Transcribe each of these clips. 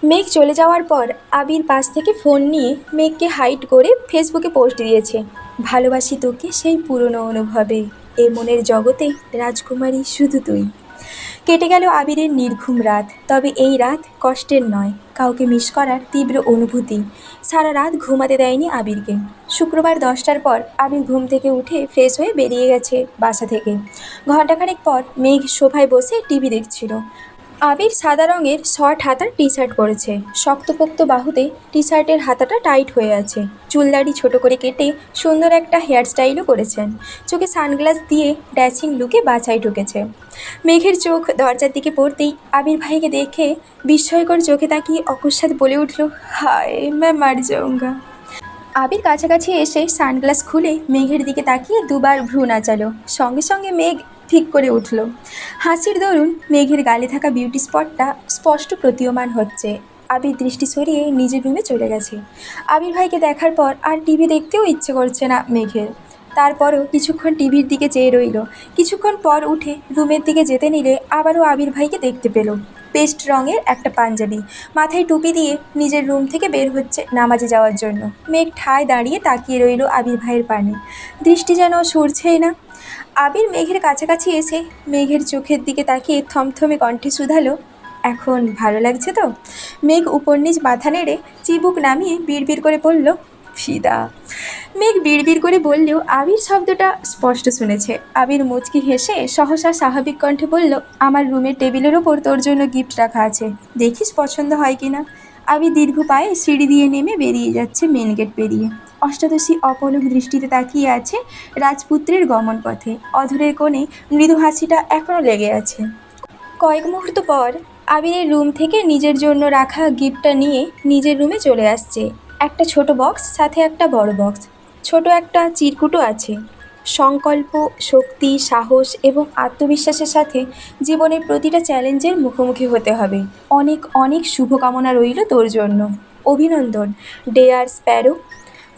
মেঘ চলে যাওয়ার পর আবির পাশ থেকে ফোন নিয়ে মেঘকে হাইড করে ফেসবুকে পোস্ট দিয়েছে, ভালোবাসি তোকে সেই পুরনো অনুভবে, এ মনের জগতে রাজকুমারী শুধু তুই। কেটে গেল আবিরের নির্ঘুম রাত, তবে এই রাত কষ্টের নয়, কাউকে মিস করার তীব্র অনুভূতি সারা রাত ঘুমাতে দেয়নি আবিরকে। শুক্রবার 10টার পর আবির ঘুম থেকে উঠে ফ্রেশ হয়ে বেরিয়ে গেছে বাসা থেকে। ঘণ্টাখানেক পর মেঘ সোফায় বসে টিভি দেখছিল। আবির সাদা রঙের শর্ট হাতার টি শার্ট পরেছে, শক্তপোক্ত বাহুতে টি শার্টের হাতাটা টাইট হয়ে আছে। চুলদাড়ি ছোট করে কেটে সুন্দর একটা হেয়ার স্টাইলও করেছেন। চোখে সানগ্লাস দিয়ে ড্যাশিং লুকে বাছাই ঢুকেছে। মেঘের চোখ দরজার দিকে পড়তেই আবির ভাইকে দেখে বিস্ময়কর চোখে তাকিয়ে অকস্মাৎ বলে উঠল, হায় मैं मर जाऊंगा। আবির কাছাকাছি এসে সানগ্লাস খুলে মেঘের দিকে তাকিয়ে দুবার ভ্রু নাচালো। সঙ্গে সঙ্গে মেঘ ঠিক করে উঠল। হাসির দরুন মেঘের গালে থাকা বিউটি স্পটটা স্পষ্ট প্রতীয়মান হচ্ছে। আবির দৃষ্টি সরিয়ে নিজের রুমে চলে গেছে। আবির ভাইকে দেখার পর আর টিভি দেখতেও ইচ্ছে করছে না মেঘের। তারপরও কিছুক্ষণ টিভির দিকে চেয়ে রইল। কিছুক্ষণ পর উঠে রুমের দিকে যেতে নিলে আবারও আবির ভাইকে দেখতে পেল। পেস্ট রঙের একটা পাঞ্জাবি, মাথায় টুপি দিয়ে নিজের রুম থেকে বের হচ্ছে নামাজে যাওয়ার জন্য। মেঘ ঠায় দাঁড়িয়ে তাকিয়ে রইল আবির ভাইয়ের পানে, দৃষ্টি যেন সরছেই না। আবির মেঘের কাছাকাছি এসে মেঘের চোখের দিকে তাকিয়ে থমথমে কণ্ঠে শুধালো, এখন ভালো লাগছে তো? মেঘ উপর নিচ মাথা নেড়ে চিবুক নামিয়ে বিড়বিড় করে বলল, ফিদা। মেঘ বিড়বিড় করে বললেও আবির শব্দটা স্পষ্ট শুনেছে। আবির মুচকি হেসে সহসা স্বাভাবিক কণ্ঠে বলল, আমার রুমের টেবিলের ওপর তোর জন্য গিফট রাখা আছে, দেখিস পছন্দ হয় কি না। আবির দীর্ঘ পায়ে সিঁড়ি দিয়ে নেমে বেরিয়ে যাচ্ছে মেন গেট পেরিয়ে। অষ্টাদশী অপলক দৃষ্টিতে তাকিয়ে আছে রাজপুত্রের গমন পথে। অধরের কোণে মৃদু হাসিটা এখনও লেগে আছে। কয়েক মুহূর্ত পর আবিরের রুম থেকে নিজের জন্য রাখা গিফটটা নিয়ে নিজের রুমে চলে আসছে। একটা ছোট বক্স, সাথে একটা বড় বক্স। ছোট একটা চিরকুটও আছে। সংকল্প, শক্তি, সাহস এবং আত্মবিশ্বাসের সাথে জীবনের প্রতিটা চ্যালেঞ্জের মুখোমুখি হতে হবে। অনেক অনেক শুভকামনা রইল তোর জন্য। অভিনন্দন ডেয়ার স্প্যারো।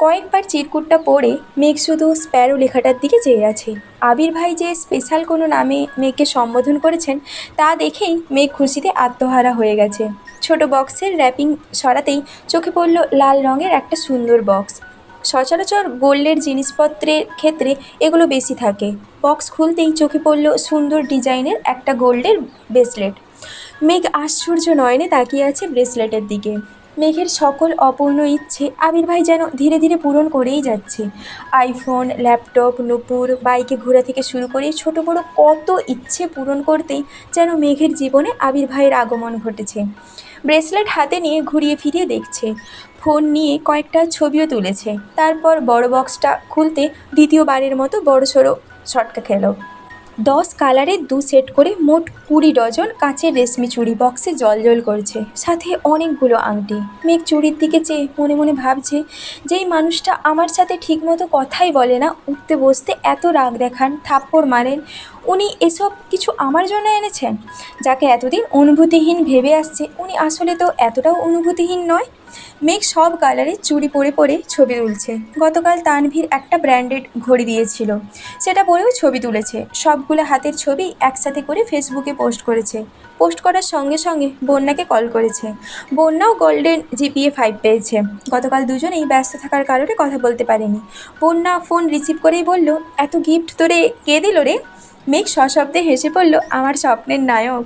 কয়েকবার চিরকুটটা পড়ে মেঘ শুধু স্প্যারো লেখাটার দিকে চেয়ে আছে। আবির ভাই যে স্পেশাল কোনো নামে মেঘকে সম্বোধন করেছেন তা দেখেই মেঘ খুশিতে আত্মহারা হয়ে গেছে। ছোট বক্সের র্যাপিং সরাতেই চোখে পড়ল লাল রঙের একটা সুন্দর বক্স। সচরাচর গোল্ডের জিনিসপত্রের ক্ষেত্রে এগুলো বেশি থাকে। বক্স খুলতেই চোখে পড়ল সুন্দর ডিজাইনের একটা গোল্ডের ব্রেসলেট। মেঘ আশ্চর্য নয়নে তাকিয়ে আছে ব্রেসলেটের দিকে। মেঘের সকল অপূর্ণ ইচ্ছে আবির ভাই যেন ধীরে ধীরে পূরণ করেই যাচ্ছে। আইফোন, ল্যাপটপ, নূপুর, বাইকে ঘোরা থেকে শুরু করে ছোট বড় কত ইচ্ছে পূরণ করতেই যেন মেঘের জীবনে আবির ভাইয়ের আগমন ঘটেছে। ব্রেসলেট হাতে নিয়ে ঘুরিয়ে ফিরিয়ে দেখছে। ফোন নিয়ে কয়েকটা ছবিও তুলেছে। তারপর বড় বক্সটা খুলতে দ্বিতীয়বারের মতো বড়সড় ছটকা খেল। 10 কালারের 2 সেট করে মোট 20 ডজন কাচের রেশমি চুড়ি বক্সে জ্বলজ্বল করছে, সাথে অনেকগুলো আংটি। মেঘ চুড়ির দিকে চেয়ে মনে মনে ভাবছে, যেই মানুষটা আমার সাথে ঠিকমতো কথাই বলে না, উঠতে বসতে এত রাগ দেখান, থাপ্পড় মারেন, উনি এসব কিছু আমার জন্য এনেছেন। যাকে এতদিন অনুভূতিহীন ভেবে আসছে, উনি আসলে তো এতটাও অনুভূতিহীন নয়। মেঘ সব কালারের চুড়ি পরে পরে ছবি তুলছে। গতকাল তানভীর একটা ব্র্যান্ডেড ঘড়ি দিয়েছিল, সেটা পরেও ছবি তুলেছে। সবগুলো হাতের ছবি একসাথে করে ফেসবুকে পোস্ট করেছে। পোস্ট করার সঙ্গে সঙ্গে বন্যাকে কল করেছে। বন্যাও গোল্ডেন জিপিএ 5 পেয়েছে। গতকাল দুজনেই ব্যস্ত থাকার কারণে কথা বলতে পারেনি। বন্যা ফোন রিসিভ করেই বলল, এত গিফট তোরে কে দিল রে? মেঘ সশব্দে হেসে পড়ল, আমার স্বপ্নের নায়ক।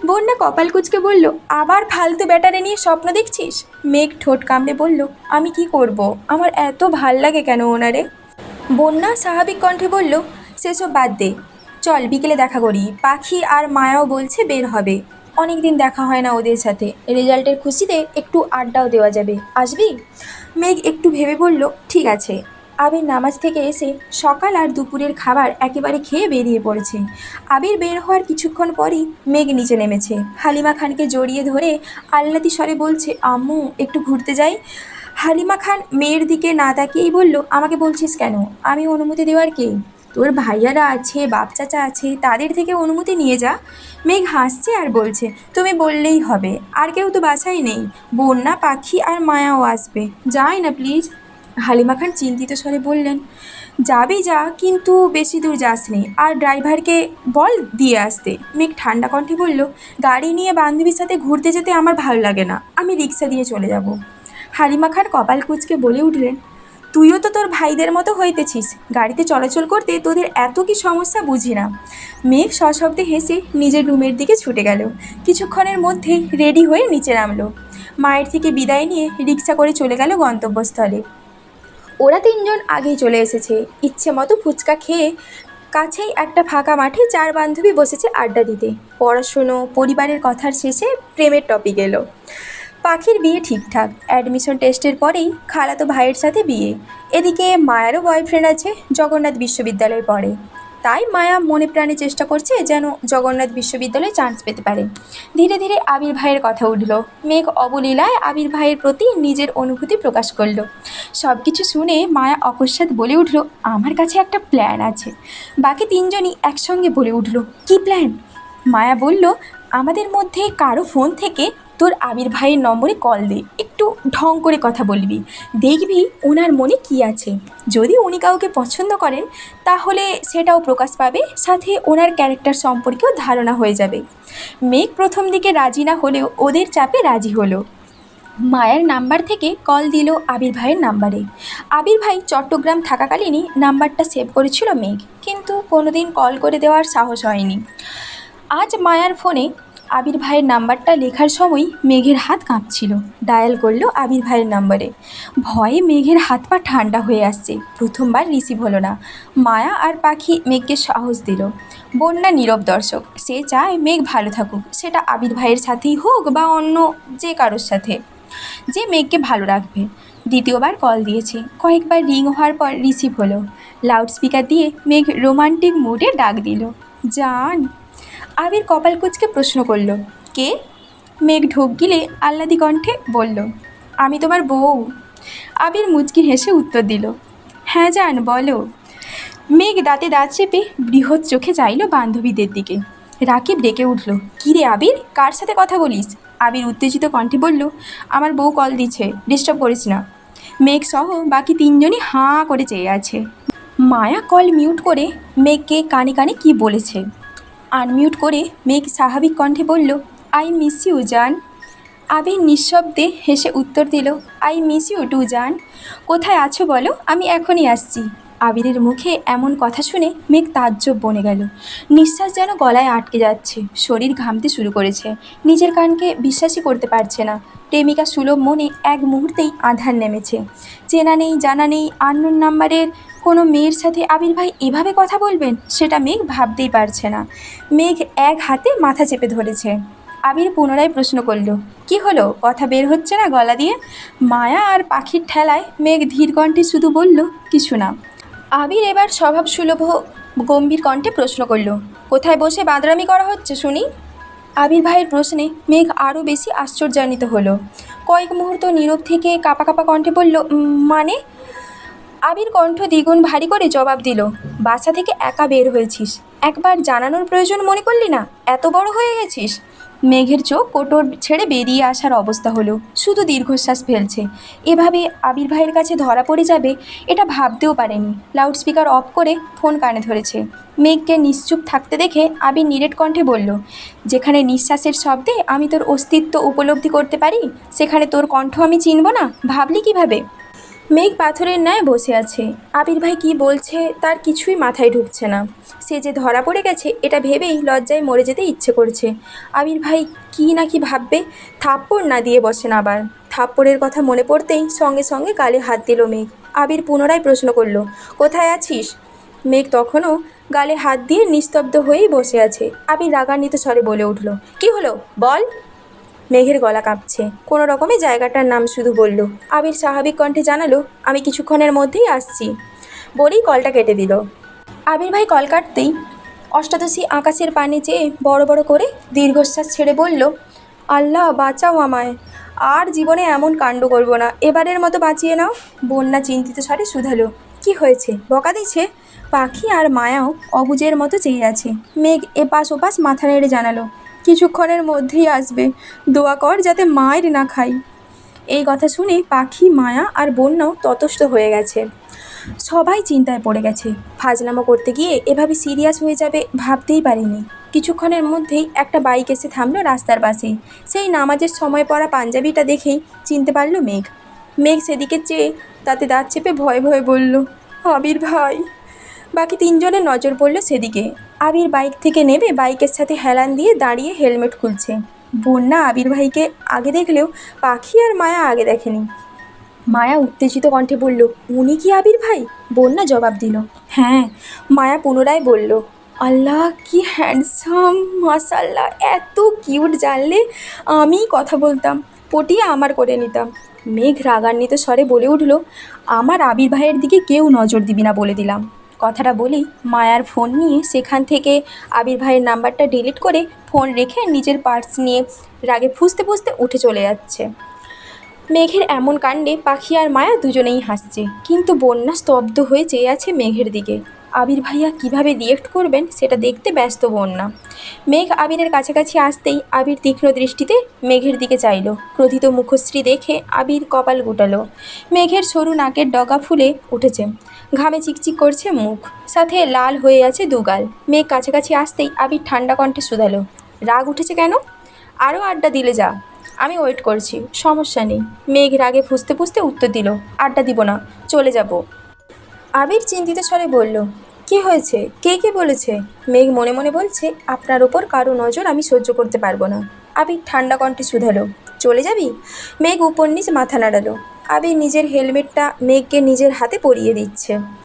বন্যা কপাল কুঁচকে বলল, আবার ফালতু ব্যাটারে নিয়ে স্বপ্ন দেখছিস? মেঘ ঠোঁট কামড়ে বলল, আমি কি করব, আমার এত ভাল লাগে কেন ওনারে? বন্যা স্বাভাবিক কণ্ঠে বলল, সেসব বাদ দে, চল বিকেলে দেখা করি। পাখি আর মায়াও বলছে বের হবে, অনেক দিন দেখা হয় না ওদের সাথে। রেজাল্টের খুশিতে একটু আড্ডাও দেওয়া যাবে, আসবি? মেঘ একটু ভেবে বলল, ঠিক আছে। আবির নামাজ থেকে এসে সকাল আর দুপুরের খাবার একেবারে খেয়ে বেরিয়ে পড়েছে। আবির বের হওয়ার কিছুক্ষণ পরই মেঘ নিচে নেমেছে। হালিমা খানকে জড়িয়ে ধরে আল্লাতি স্বরে বলছে, আম্মু একটু ঘুরতে যাই। হালিমা খান মেয়ের দিকে না তাকিয়েই বলল, আমাকে বলছিস কেন? আমি অনুমতি দেওয়ার কে? তোর ভাইয়ারা আছে, বাপ চাচা আছে, তাদের থেকে অনুমতি নিয়ে যা। মেঘ হাসছে আর বলছে, তুমি বললেই হবে, আর কেউ তো বাসায় নেই। বন্যা, পাখি আর মায়াও আসবে, যাই না প্লিজ। হালিমা খান চিন্তিত স্বরে বললেন, যাবি যা, কিন্তু বেশি দূর যাসনি, আর ড্রাইভারকে বল দিয়ে আসতে। মেঘ ঠান্ডা কণ্ঠে বলল, গাড়ি নিয়ে বান্ধবীর সাথে ঘুরতে যেতে আমার ভালো লাগে না, আমি রিক্সা দিয়ে চলে যাব। হালিমা খান কপাল কুঁচকে বলে উঠলেন, তুইও তো তোর ভাইদের মতো হইতেছিস, গাড়িতে চলাচল করতে তোদের এত কি সমস্যা বুঝি না। মেঘ সশব্দে হেসে নিজের রুমের দিকে ছুটে গেল। কিছুক্ষণের মধ্যেই রেডি হয়ে নিচে নামলো। মায়ের থেকে বিদায় নিয়ে রিক্সা করে চলে গেল গন্তব্যস্থলে। ওরা তিনজন আগেই চলে এসেছে। ইচ্ছে মতো ফুচকা খেয়ে কাছেই একটা ফাঁকা মাঠে চার বান্ধবী বসেছে আড্ডা দিতে। পড়াশুনো, পরিবারের কথার শেষে প্রেমের টপিক এলো। পাখির বিয়ে ঠিকঠাক, অ্যাডমিশন টেস্টের পরেই খালাতো ভাইয়ের সাথে বিয়ে। এদিকে মায়ারও বয়ফ্রেন্ড আছে, জগন্নাথ বিশ্ববিদ্যালয়ে পড়ে। তাই মায়া মনে প্রাণে চেষ্টা করছে যেন জগন্নাথ বিশ্ববিদ্যালয়ে চান্স পেতে পারে। ধীরে ধীরে আবির ভাইয়ের কথা উঠল। মেঘ অবলীলায় আবির ভাইয়ের প্রতি নিজের অনুভূতি প্রকাশ করল। সব কিছু শুনে মায়া অকস্মাৎ বলে উঠল, আমার কাছে একটা প্ল্যান আছে। বাকি তিনজনই একসঙ্গে বলে উঠল, কী প্ল্যান? মায়া বলল, আমাদের মধ্যে কারো ফোন থেকে তোর আবির ভাইয়ের নম্বরে কল দে, একটু ঢং করে কথা বলবি, দেখবি ওনার মনে কি আছে। যদি উনি কাউকে পছন্দ করেন তাহলে সেটাও প্রকাশ পাবে, সাথে ওনার ক্যারেক্টার সম্পর্কেও ধারণা হয়ে যাবে। মেঘ প্রথম দিকে রাজি না হলেও ওদের চাপে রাজি হলো। মায়ের নাম্বার থেকে কল দিল আবির ভাইয়ের নাম্বারে। আবির ভাই চট্টগ্রাম থাকাকালীনই নাম্বারটা সেভ করেছিল মেঘ, কিন্তু কোনোদিন কল করে দেওয়ার সাহস হয়নি। আজ মায়ার ফোনে আবির ভাইয়ের নাম্বারটা লেখার সময় মেঘের হাত কাঁপছিল। ডায়াল করলো আবির ভাইয়ের নাম্বারে। ভয়ে মেঘের হাত পা ঠান্ডা হয়ে আসছে। প্রথমবার রিসিভ হলো না। মায়া আর পাখি মেঘকে সাহস দিল। বন্যা নীরব দর্শক, সে চায় মেঘ ভালো থাকুক, সেটা আবির ভাইয়ের সাথেই হোক বা অন্য যে কারোর সাথে, যে মেঘকে ভালো রাখবে। দ্বিতীয়বার কল দিয়েছে। কয়েকবার রিং হওয়ার পর রিসিভ হলো। লাউডস্পিকার দিয়ে মেঘ রোমান্টিক মুডে ডাক দিল, জান। আবির কপাল কুঁচকে প্রশ্ন করল, কে? মেঘ ঢোক গিলে আহ্লাদি কণ্ঠে বলল, আমি তোমার বউ। আবির মুচকি হেসে উত্তর দিল, হ্যাঁ জান বলো। মেঘ দাঁতে দাঁত চেপে বৃহৎ চোখে চাইল বান্ধবীদের দিকে। রাকিব ডেকে উঠল, কী রে আবির, কার সাথে কথা বলিস? আবির উত্তেজিত কণ্ঠে বলল, আমার বউ কল দিচ্ছে, ডিস্টার্ব করিস না। মেঘ সহ বাকি তিনজনই হাঁ করে চেয়ে আছে। মায়া কল মিউট করে মেঘকে কানে কানে কী বলেছে। আনমিউট করে মেঘ স্বাভাবিক কণ্ঠে বলল, আই মিস ইউ জান। আবির নিঃশব্দে হেসে উত্তর দিল, আই মিস ইউ টু জান। কোথায় আছো বলো, আমি এখনই আসছি। আবিরের মুখে এমন কথা শুনে মেঘ তাজ্জব বনে গেল। নিঃশ্বাস যেন গলায় আটকে যাচ্ছে, শরীর ঘামতে শুরু করেছে। নিজের কানকে বিশ্বাসই করতে পারছে না। প্রেমিকা সুলভ মনে এক মুহূর্তেই আঁধার নেমেছে। চেনা নেই, জানা নেই, আননোন নাম্বারের কোনো মেয়ের সাথে আবির ভাই এভাবে কথা বলবেন, সেটা মেঘ ভাবতেই পারছে না। মেঘ এক হাতে মাথা চেপে ধরেছে। আবির পুনরায় প্রশ্ন করল, কি হলো, কথা বের হচ্ছে না গলা দিয়ে? মায়া আর পাখির ঠেলায় মেঘ ধীর কণ্ঠে শুধু বলল, কিছু না। আবির এবার স্বভাবসুলভ গম্ভীর কণ্ঠে প্রশ্ন করল, কোথায় বসে বাদরামি করা হচ্ছে শুনি? আবির ভাইয়ের প্রশ্নে মেঘ আরও বেশি আশ্চর্যান্বিত হলো। কয়েক মুহূর্ত নীরব থেকে কাঁপা কাঁপা কণ্ঠে বলল, মানে? আবির কণ্ঠ দ্বিগুণ ভারী করে জবাব দিল, বাসা থেকে একা বের হয়েছিস, একবার জানানোর প্রয়োজন মনে করলি না? এত বড় হয়ে গেছিস। মেঘের চোখ কোটর ছেড়ে বেরিয়ে আসার অবস্থা হলো, শুধু দীর্ঘশ্বাস ফেলছে। এভাবে আবির ভাইয়ের কাছে ধরা পড়ে যাবে এটা ভাবতেও পারেনি। লাউডস্পিকার অফ করে ফোন কানে ধরেছে। মেঘকে নিশ্চুপ থাকতে দেখে আবির নিরেট কণ্ঠে বলল, যেখানে নিঃশ্বাসের শব্দে আমি তোর অস্তিত্ব উপলব্ধি করতে পারি, সেখানে তোর কণ্ঠ আমি চিনব না? ভাবলি কিভাবে? মেঘ পাথরের ন্যায় বসে আছে। আবির ভাই কী বলছে তার কিছুই মাথায় ঢুকছে না। সে যে ধরা পড়ে গেছে এটা ভেবেই লজ্জায় মরে যেতে ইচ্ছে করছে। আবির ভাই কী না কি ভাববে। থাপ্পড় না দিয়ে বসেন আবার। থাপ্পড়ের কথা মনে পড়তেই সঙ্গে সঙ্গে গালে হাত দিল মেঘ। আবির পুনরায় প্রশ্ন করল, কোথায় আছিস? মেঘ তখনও গালে হাত দিয়ে নিস্তব্ধ হয়েই বসে আছে। আবির রাগান্বিত স্বরে বলে উঠল, কি হলো বল। মেঘের গলা কাঁপছে। কোনো রকমে জায়গাটার নাম শুধু বলল। আবির স্বাভাবিক কণ্ঠে জানালো, আমি কিছুক্ষণের মধ্যেই আসছি। বলেই কলটা কেটে দিল। আবির ভাই কল কাটতেই অষ্টাদশী আকাশের পানে চেয়ে বড় বড় করে দীর্ঘশ্বাস ছেড়ে বলল, আল্লাহ বাঁচাও আমায়, আর জীবনে এমন কাণ্ড করব না, এবারের মতো বাঁচিয়ে নাও। বন্যা চিন্তিত স্বরে শুধালো, কি হয়েছে, বকা দিচ্ছে? পাখি আর মায়াও অবুঝের মতো চেয়ে আছে। মেঘ এপাশ ওপাশ মাথা নেড়ে জানালো, কিছুক্ষণের মধ্যেই আসবে, দোয়া কর যাতে মায়ের না খাই। এই কথা শুনে পাখি, মায়া আর বন্যাও ততস্থ হয়ে গেছে। সবাই চিন্তায় পড়ে গেছে। ফাজলামো করতে গিয়ে এভাবে সিরিয়াস হয়ে যাবে ভাবতেই পারিনি। কিছুক্ষণের মধ্যেই একটা বাইক এসে থামলো রাস্তার পাশে। সেই নামাজের সময় পরা পাঞ্জাবিটা দেখেই চিনতে পারল মেঘ। মেঘ সেদিকে চেয়ে তাতে দাঁত চেপে ভয়ে ভয়ে বলল, আবির ভাই। বাকি তিনজনের নজর পড়ল সেদিকে। আবির বাইক থেকে নেমে বাইকের সাথে হেলান দিয়ে দাঁড়িয়ে হেলমেট খুলছে। বন্যা আবির ভাইকে আগে দেখলেও পাখি আর মায়া আগে দেখেনি। মায়া উত্তেজিত কণ্ঠে বলল, উনি কি আবির ভাই? বন্যা জবাব দিল, হ্যাঁ। মায়া পুনরায় বলল, আল্লাহ কি হ্যান্ডসাম, মাশাল্লাহ, এত কিউট, জানলে আমি কথা বলতাম, পটিয়ে আমার করে নিতাম। মেঘ রাগান্বিত স্বরে বলে উঠল, আমার আবির ভাইয়ের দিকে কেউ নজর দিবি না বলে দিলাম। কথাটা বলেই মায়ার ফোন নিয়ে সেখান থেকে আবির ভাইয়ের নাম্বারটা ডিলিট করে ফোন রেখে নিজের পার্স নিয়ে রাগে ফুঁসতে ফুঁসতে উঠে চলে যাচ্ছে। মেঘের এমন কাণ্ডে পাখি আর মায়া দুজনেই হাসছে, কিন্তু বন্যা স্তব্ধ হয়ে চেয়ে আছে মেঘের দিকে। আবির ভাইয়া কিভাবে রিয়েক্ট করবেন সেটা দেখতে ব্যস্ত বন্যা। মেঘ আবিরের কাছাকাছি আসতেই আবির তীক্ষ্ণ দৃষ্টিতে মেঘের দিকে চাইল। ক্রোধিত মুখশ্রী দেখে আবির কপাল গুটালো। মেঘের সরু নাকের ডগা ফুলে উঠেছে, ঘামে চিকচিক করছে মুখ, সাথে লাল হয়ে আছে দুগাল। মেঘ কাছাকাছি আসতেই আবির ঠান্ডা কণ্ঠে শুধালো, রাগ উঠেছে কেন? আরও আড্ডা দিলে যা, আমি ওয়েট করছি, সমস্যা নেই। মেঘ রাগে ফুঁসতে ফুঁসতে উত্তর দিল, আড্ডা দিব না, চলে যাব। আবির চিন্তিত স্বরে বলল, কি হয়েছে? কে বলেছে? মেঘ মনে মনে বলছে, আপনার ওপর কারো নজর আমি সহ্য করতে পারবো না। আবির ঠান্ডা কণ্ঠে শুধালো, চলে যাবি? মেঘ উপর নিচ মাথা নাড়ালো। আবির নিজের হেলমেটটা মেঘকে নিজের হাতে পরিয়ে দিচ্ছে।